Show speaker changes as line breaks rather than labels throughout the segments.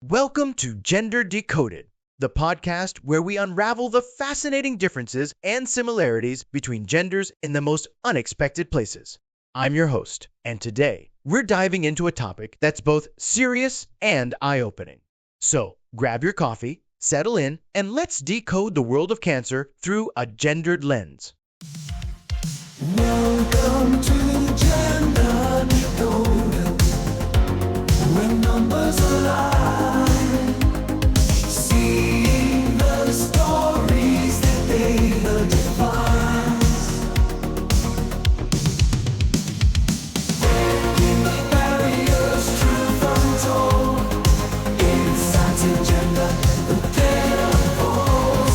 Welcome to Gender Decoded, the podcast where we unravel the fascinating differences and similarities between genders in the most unexpected places. I'm your host, and today we're diving into a topic that's both serious and eye-opening. So, grab your coffee, settle in, and let's decode the world of cancer through a gendered lens.
Welcome to Gender Decoded, where numbers align, seeing the stories that data defines, breaking the barriers, truth untold, insights in gender, the data falls.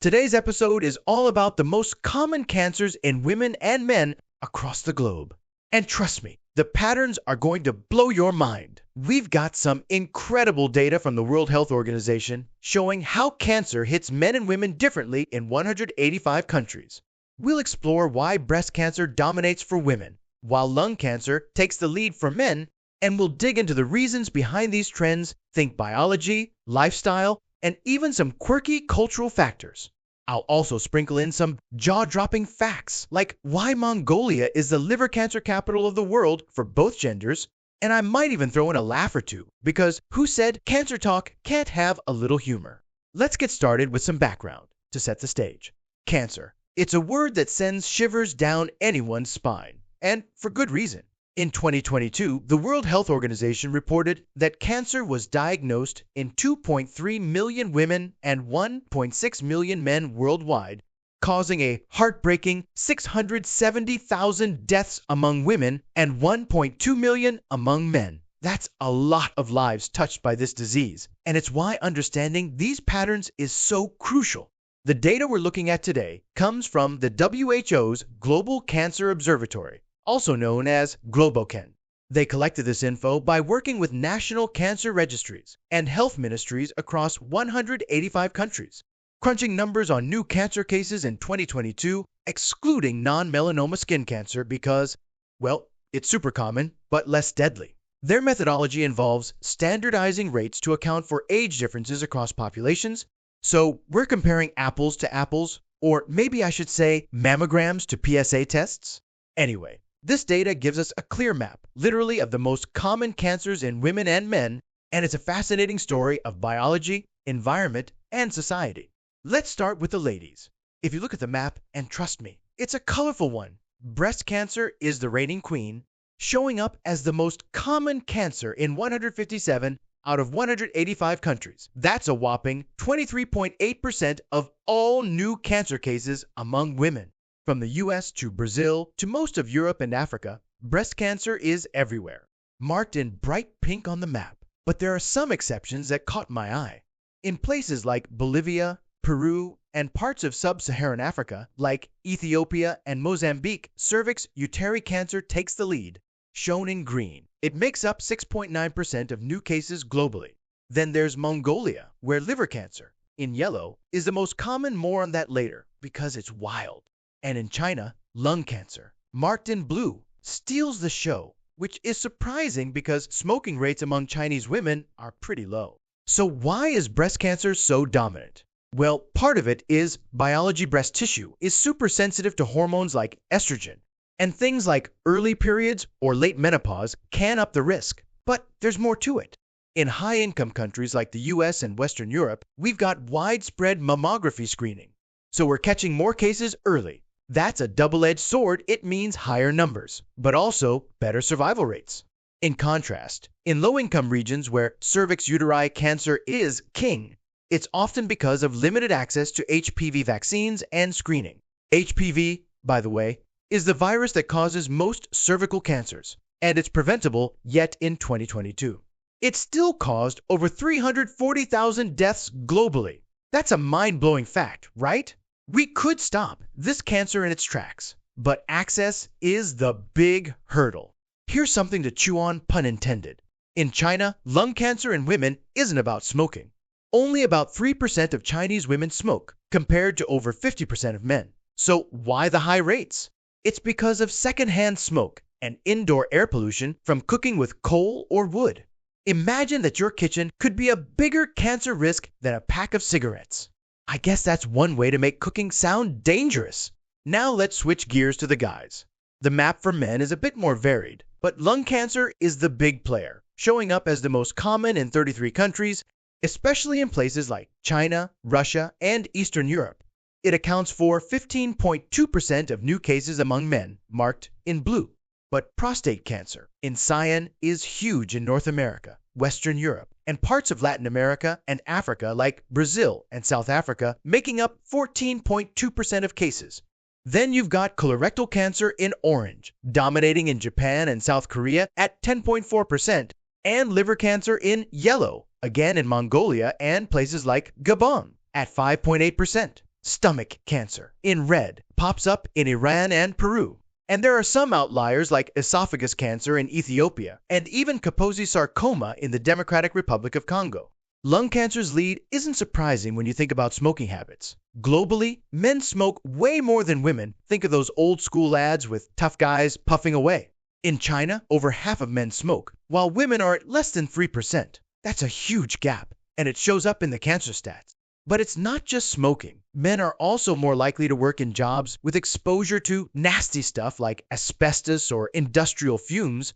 Today's episode is all about the most common cancers in women and men across the globe. And trust me, the patterns are going to blow your mind. We've got some incredible data from the World Health Organization showing how cancer hits men and women differently in 185 countries. We'll explore why breast cancer dominates for women, while lung cancer takes the lead for men, and we'll dig into the reasons behind these trends, think biology, lifestyle, and even some quirky cultural factors. I'll also sprinkle in some jaw-dropping facts, like why Mongolia is the liver cancer capital of the world for both genders, and I might even throw in a laugh or two, because who said cancer talk can't have a little humor? Let's get started with some background to set the stage. Cancer. It's a word that sends shivers down anyone's spine, and for good reason. In 2022, the World Health Organization reported that cancer was diagnosed in 2.3 million women and 1.6 million men worldwide, causing a heartbreaking 670,000 deaths among women and 1.2 million among men. That's a lot of lives touched by this disease, and it's why understanding these patterns is so crucial. The data we're looking at today comes from the WHO's Global Cancer Observatory, also known as Globocan. They collected this info by working with national cancer registries and health ministries across 185 countries, crunching numbers on new cancer cases in 2022, excluding non-melanoma skin cancer because, well, it's super common, but less deadly. Their methodology involves standardizing rates to account for age differences across populations, so we're comparing apples to apples, or maybe I should say mammograms to PSA tests. Anyway, this data gives us a clear map, literally, of the most common cancers in women and men, and it's a fascinating story of biology, environment, and society. Let's start with the ladies. If you look at the map, and trust me, it's a colorful one. Breast cancer is the reigning queen, showing up as the most common cancer in 157 out of 185 countries. That's a whopping 23.8% of all new cancer cases among women. From the US to Brazil to most of Europe and Africa, breast cancer is everywhere, marked in bright pink on the map. But there are some exceptions that caught my eye. In places like Bolivia, Peru, and parts of sub-Saharan Africa, like Ethiopia and Mozambique, cervix uteri cancer takes the lead, shown in green. It makes up 6.9% of new cases globally. Then there's Mongolia, where liver cancer, in yellow, is the most common. More on that later, because it's wild. And in China, lung cancer, marked in blue, steals the show, which is surprising because smoking rates among Chinese women are pretty low. So why is breast cancer so dominant? Well, part of it is biology. Breast tissue is super sensitive to hormones like estrogen, and things like early periods or late menopause can up the risk. But there's more to it. In high-income countries like the US and Western Europe, we've got widespread mammography screening, so we're catching more cases early. That's a double-edged sword. It means higher numbers, but also better survival rates. In contrast, in low-income regions where cervix uteri cancer is king, it's often because of limited access to HPV vaccines and screening. HPV, by the way, is the virus that causes most cervical cancers, and it's preventable. Yet in 2022, it still caused over 340,000 deaths globally. That's a mind-blowing fact, right? We could stop this cancer in its tracks, but access is the big hurdle. Here's something to chew on, pun intended. In China, lung cancer in women isn't about smoking. Only about 3% of Chinese women smoke, compared to over 50% of men. So why the high rates? It's because of secondhand smoke and indoor air pollution from cooking with coal or wood. Imagine that your kitchen could be a bigger cancer risk than a pack of cigarettes. I guess that's one way to make cooking sound dangerous. Now let's switch gears to the guys. The map for men is a bit more varied, but lung cancer is the big player, showing up as the most common in 33 countries, especially in places like China, Russia, and Eastern Europe. It accounts for 15.2% of new cases among men, marked in blue. But prostate cancer in cyan is huge in North America, Western Europe, and parts of Latin America and Africa like Brazil and South Africa, making up 14.2% of cases. Then you've got colorectal cancer in orange, dominating in Japan and South Korea at 10.4%, and liver cancer in yellow, again in Mongolia and places like Gabon at 5.8%. Stomach cancer in red pops up in Iran and Peru. And there are some outliers like esophagus cancer in Ethiopia and even Kaposi sarcoma in the Democratic Republic of Congo. Lung cancer's lead isn't surprising when you think about smoking habits. Globally, men smoke way more than women. Think of those old school ads with tough guys puffing away. In China, over half of men smoke, while women are at less than 3%. That's a huge gap, and it shows up in the cancer stats. But it's not just smoking. Men are also more likely to work in jobs with exposure to nasty stuff like asbestos or industrial fumes,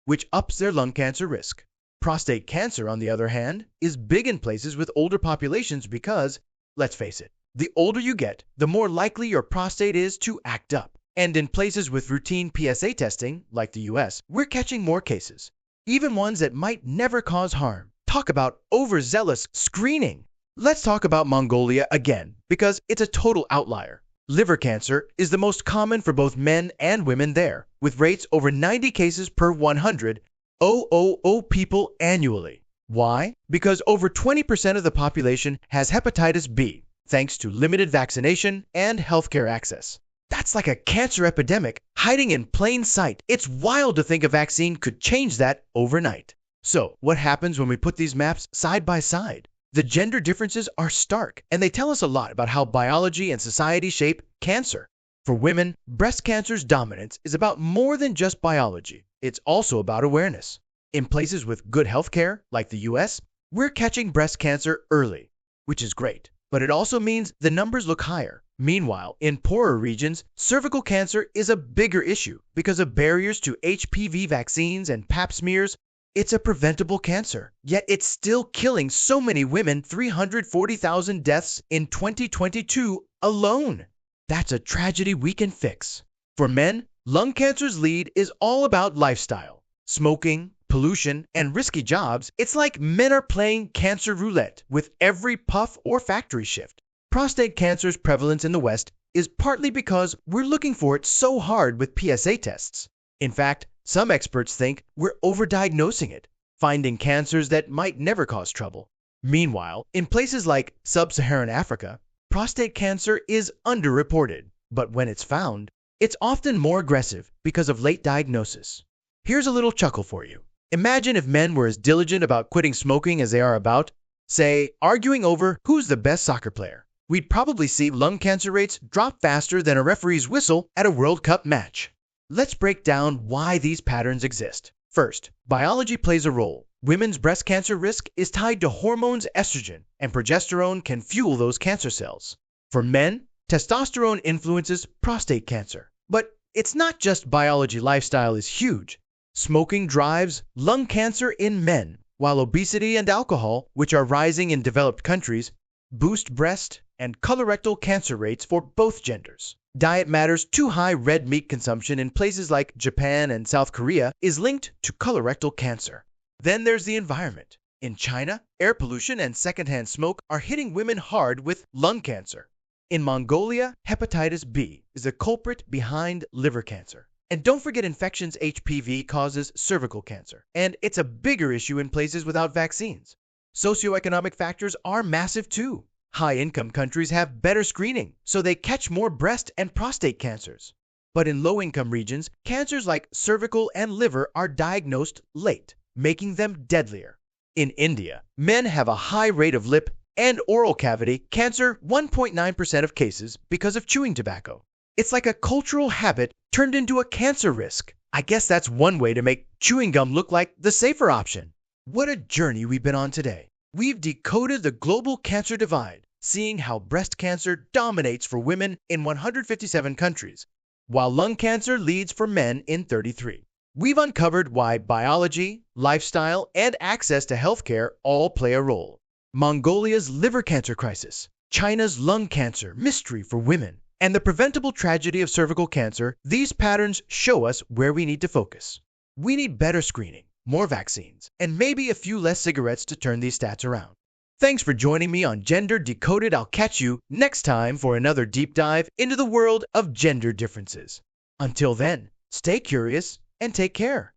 which ups their lung cancer risk. Prostate cancer, on the other hand, is big in places with older populations because, let's face it, the older you get, the more likely your prostate is to act up. And in places with routine PSA testing, like the US, we're catching more cases, even ones that might never cause harm. Talk about overzealous screening. Let's talk about Mongolia again, because it's a total outlier. Liver cancer is the most common for both men and women there, with rates over 90 cases per 100,000 people annually. Why? Because over 20% of the population has hepatitis B, thanks to limited vaccination and healthcare access. That's like a cancer epidemic hiding in plain sight. It's wild to think a vaccine could change that overnight. So, what happens when we put these maps side by side? The gender differences are stark, and they tell us a lot about how biology and society shape cancer. For women, breast cancer's dominance is about more than just biology. It's also about awareness. In places with good healthcare, like the US, we're catching breast cancer early, which is great. But it also means the numbers look higher. Meanwhile, in poorer regions, cervical cancer is a bigger issue because of barriers to HPV vaccines and pap smears. It's a preventable cancer, yet it's still killing so many women, 340,000 deaths in 2022 alone. That's a tragedy we can fix. For men, lung cancer's lead is all about lifestyle. Smoking, pollution, and risky jobs. It's like men are playing cancer roulette with every puff or factory shift. Prostate cancer's prevalence in the West is partly because we're looking for it so hard with PSA tests. In fact, some experts think we're overdiagnosing it, finding cancers that might never cause trouble. Meanwhile, in places like sub-Saharan Africa, prostate cancer is underreported, but when it's found, it's often more aggressive because of late diagnosis. Here's a little chuckle for you. Imagine if men were as diligent about quitting smoking as they are about, say, arguing over who's the best soccer player. We'd probably see lung cancer rates drop faster than a referee's whistle at a World Cup match. Let's break down why these patterns exist. First, biology plays a role. Women's breast cancer risk is tied to hormones estrogen, and progesterone can fuel those cancer cells. For men, testosterone influences prostate cancer. But it's not just biology. Lifestyle is huge. Smoking drives lung cancer in men, while obesity and alcohol, which are rising in developed countries, boost breast and colorectal cancer rates for both genders. Diet matters. Too high red meat consumption in places like Japan and South Korea is linked to colorectal cancer. Then there's the environment. In China, air pollution and secondhand smoke are hitting women hard with lung cancer. In Mongolia, hepatitis B is a culprit behind liver cancer. And don't forget infections. HPV causes cervical cancer, and it's a bigger issue in places without vaccines. Socioeconomic factors are massive too. High-income countries have better screening, so they catch more breast and prostate cancers. But in low-income regions, cancers like cervical and liver are diagnosed late. making them deadlier. In India, men have a high rate of lip and oral cavity cancer, 1.9% of cases because of chewing tobacco. It's like a cultural habit turned into a cancer risk. I guess that's one way to make chewing gum look like the safer option. What a journey we've been on today. We've decoded the global cancer divide, seeing how breast cancer dominates for women in 157 countries, while lung cancer leads for men in 33. We've uncovered why biology, lifestyle, and access to healthcare all play a role. Mongolia's liver cancer crisis, China's lung cancer mystery for women, and the preventable tragedy of cervical cancer, these patterns show us where we need to focus. We need better screening, more vaccines, and maybe a few less cigarettes to turn these stats around. Thanks for joining me on Gender Decoded. I'll catch you next time for another deep dive into the world of gender differences. Until then, stay curious and take care.